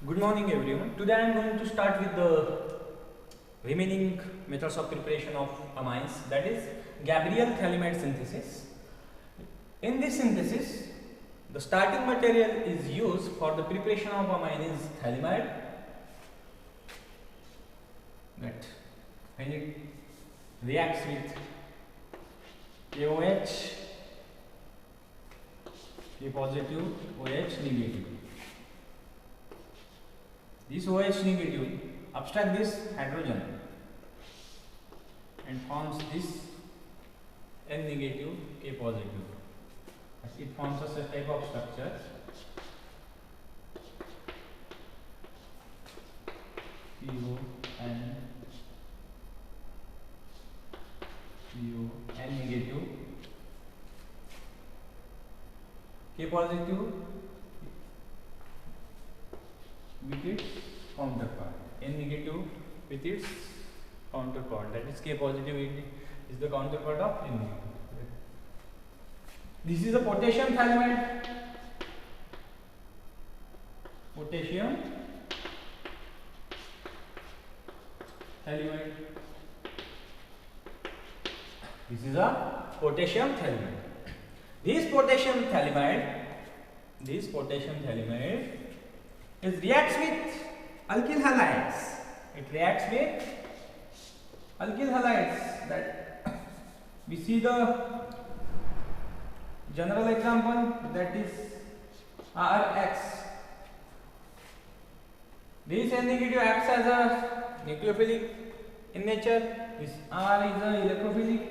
Good morning everyone. Today I am going to start with the remaining methods of preparation of amines, that is Gabriel-Thielemann synthesis. In this synthesis, the starting material is used for the preparation of amine is thialamide, that when it reacts with KOH, K positive, OH negative. This OH negative abstract this hydrogen and forms this N negative, K positive. It forms a such type of structure. N negative, K positive with its counterpart, N negative with its counterpart, that is K positive is the counterpart of N negative. This is a potassium thialamide. Potassium thialamide. This is a potassium thialamide. This potassium thialamide is reacts with alkyl halides. It reacts with alkyl halides. That we see the general example, that is RX. This N negative acts as a nucleophilic in nature. This R is a electrophilic,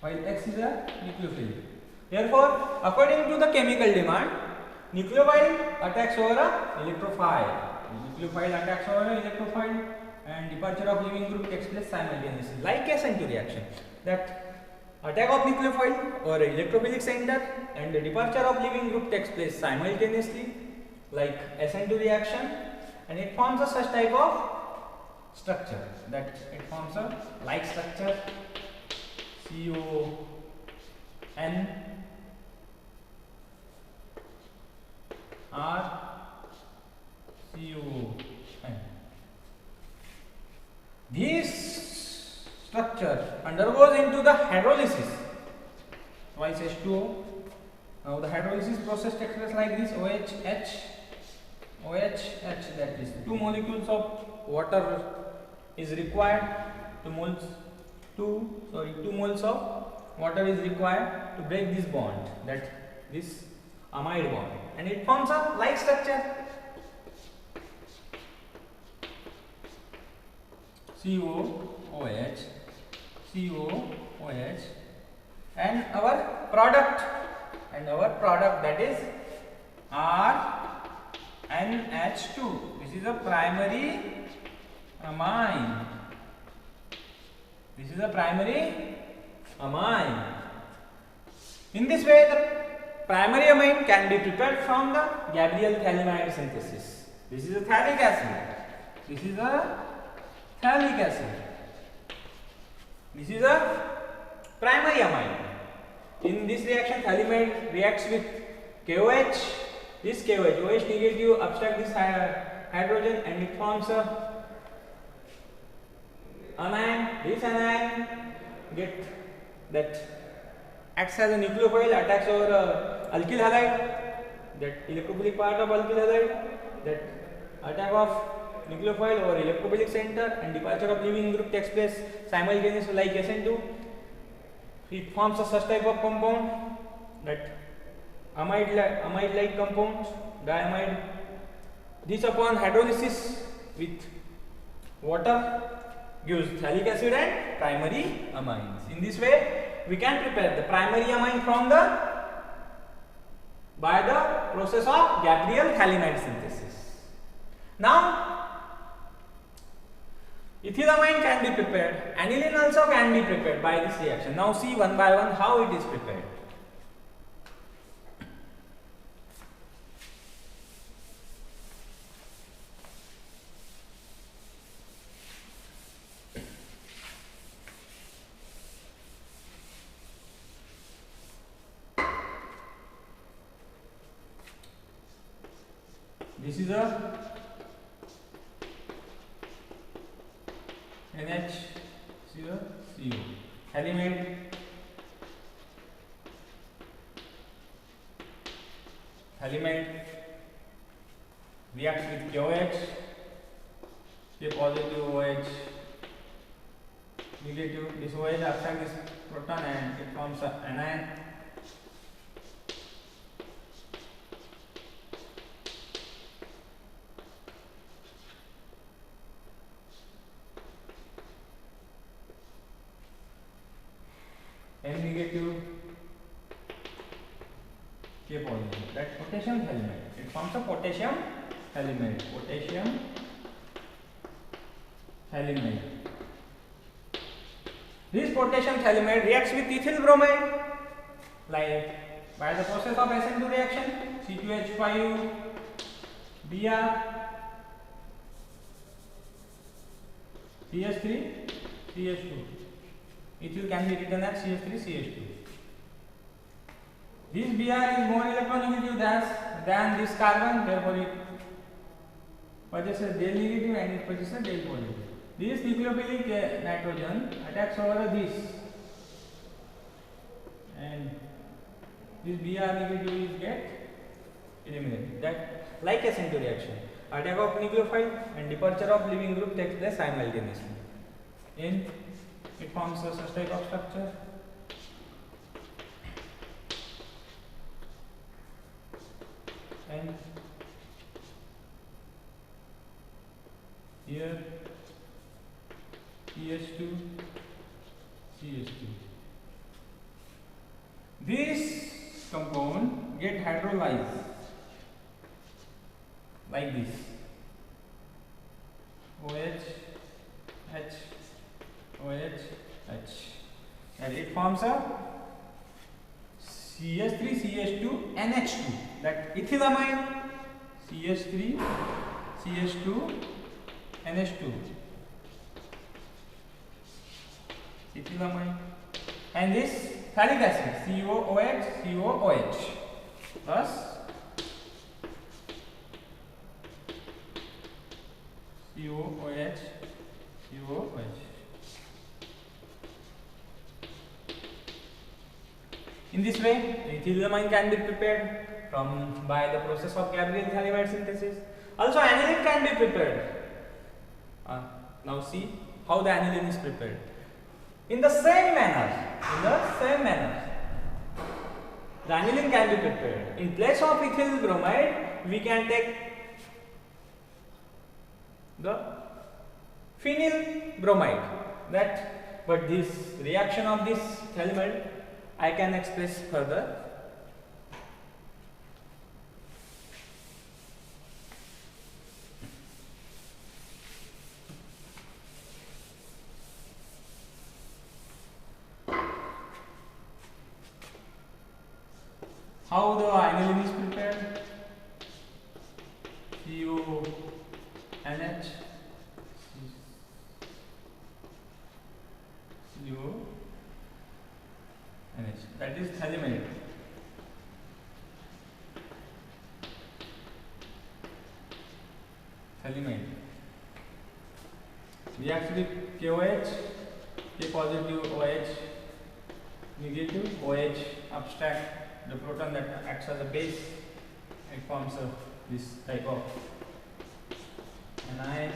while X is a nucleophilic. Therefore, according to the chemical demand, nucleophile attacks over a electrophile. Nucleophile attacks over a electrophile, and departure of leaving group takes place simultaneously, like SN2 reaction. That attack of nucleophile over a electrophilic center and the departure of leaving group takes place simultaneously, like SN2 reaction, and it forms a such type of structure, that it forms a like structure CON R CON. This structure undergoes into the hydrolysis, twice H2O. Now the hydrolysis process takes place like this: OH, that is 2 molecules of water is required. 2 moles of water is required to break this bond, that this amide bond, and it forms a like structure COOH, and our product that is RNH2. This is a primary amine. In this way, the primary amine can be prepared from the Gabriel-Thielemann synthesis. This is a phthalic acid. This is a primary amine. In this reaction, thialamide reacts with KOH. This KOH, OH negative, abstract this hydrogen, and it forms a anion. This anion acts as a nucleophile, attacks over alkyl halide, that electrophilic part of alkyl halide, that attack of nucleophile over electrophilic center and departure of leaving group takes place simultaneously, like SN2. It forms a such type of compound, that amide-like compounds, diamide. This upon hydrolysis with water gives phthalic acid and primary amines. In this way, we can prepare the primary amine by the process of Gabriel-Thielemann synthesis. Now, ethylamine can be prepared, aniline also can be prepared by this reaction. Now see one by one how it is prepared. This is a NH0CO. Halimate reacts with KOH, K positive, OH negative. This OH attracts this proton and it forms an anion. N negative, K positive. That potassium halimate. It forms a potassium halimate. Potassium halimate. This potassium halimate reacts with ethyl bromide, like by the process of SN2 reaction. C2H5 Br CH3 CH2. Ethyl can be written as CH3 CH2. This Br is more electronegative than this carbon, therefore it possesses del negative and it possesses del positive. This nucleophilic nitrogen attacks over this, and this Br negative is get eliminated. That like SN2 reaction, attack of nucleophile and departure of leaving group takes place simultaneously. In it forms such type of structure. And here CH2 CH2. This compound get hydrolyzed like this. OH H OH H, and it forms a CH3 CH2 NH2, that ethylamine. CH3 CH2 NH2 ethylamine, and this phthalic acid COOH COOH plus COOH COOH. In this way, ethylamine can be prepared by the process of Gabriel halide synthesis. Also, aniline can be prepared. Now see how the aniline is prepared. In the same manner, the aniline can be prepared. In place of ethyl bromide, we can take the phenyl bromide. But this reaction of this element I can express further. How the aniline is prepared? CONH that is halimate. Reacts with KOH, K positive, OH negative, OH abstract the proton that acts as a base. It forms this type of anion.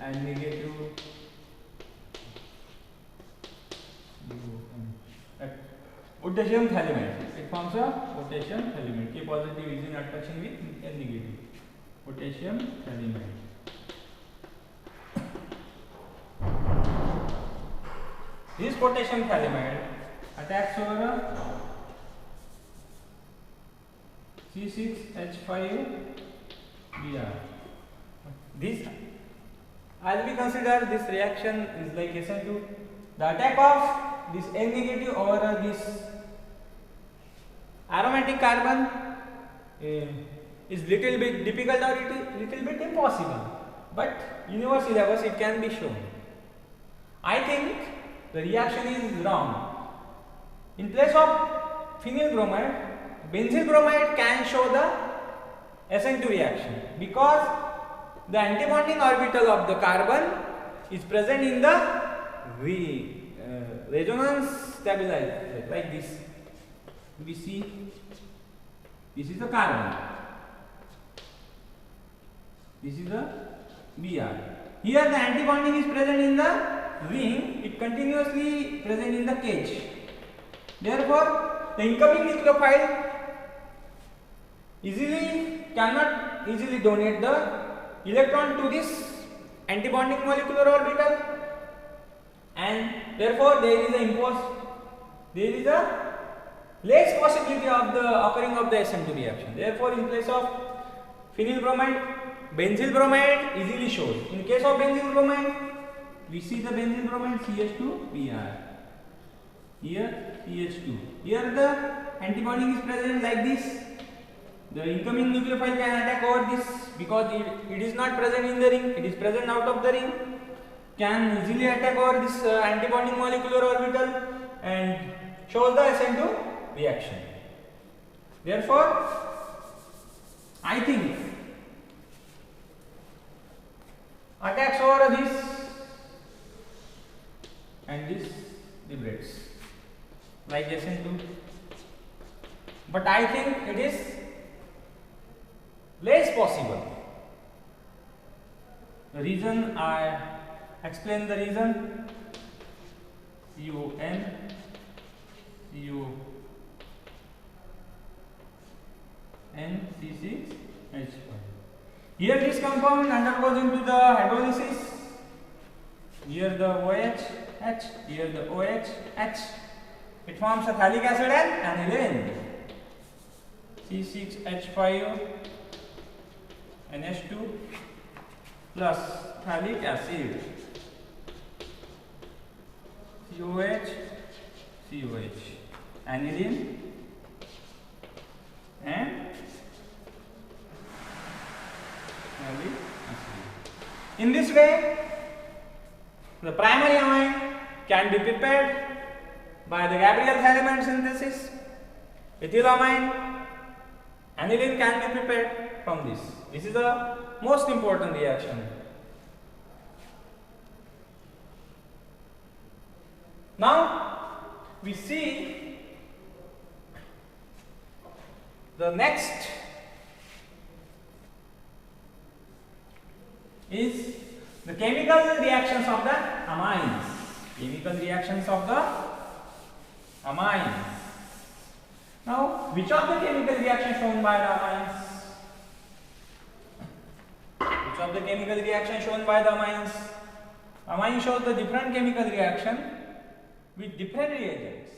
And negative. Potassium halimate. It forms a potassium halimate. K positive is in attraction with N negative. Potassium halimate. This potassium halimate attacks over C6H5 Br. This, as we consider this reaction is like SN2. The attack of this N negative over this aromatic carbon is little bit difficult or little bit impossible, but universe syllabus it can be shown. I think the reaction is wrong. In place of phenyl bromide, benzyl bromide can show the SN2 reaction, because the antibonding orbital of the carbon is present in the resonance stabilizer, like this. We see this is the carbon, this is the Br. Here the antibonding is present in the ring, it continuously present in the cage. Therefore, the incoming nucleophile cannot easily donate the electron to this antibonding molecular orbital, and therefore there is a less possibility of the occurring of the SN2 reaction. Therefore, in place of phenyl bromide, benzyl bromide easily shows. In case of benzyl bromide, we see the benzyl bromide CH2Br. Here CH2. Here the antibonding is present like this. The incoming nucleophile can attack over this because it is not present in the ring, it is present out of the ring. Can easily attack over this antibonding molecular orbital and shows the SN2 reaction. Therefore, I think attacks over this and this liberates like SN2, but I think it is less possible. The reason, I explain the reason. CuN, C6H5. Here this compound undergoes into the hydrolysis. Here the OH, H, here the OH, H. It forms a phthalic acid and aniline. C6H5 NH2 plus phthalic acid. COH, COH, aniline and phthalic acid. In this way, the primary amine can be prepared by the Gabriel-Thielemann synthesis. Ethylamine, aniline can be prepared from this. This is the most important reaction. Now we see the next is the chemical reactions of the amines. Chemical reactions of the amines. Now, which of the chemical reactions shown by the amines? Which of the chemical reactions shown by the amines? Amine shows the different chemical reaction with different reagents.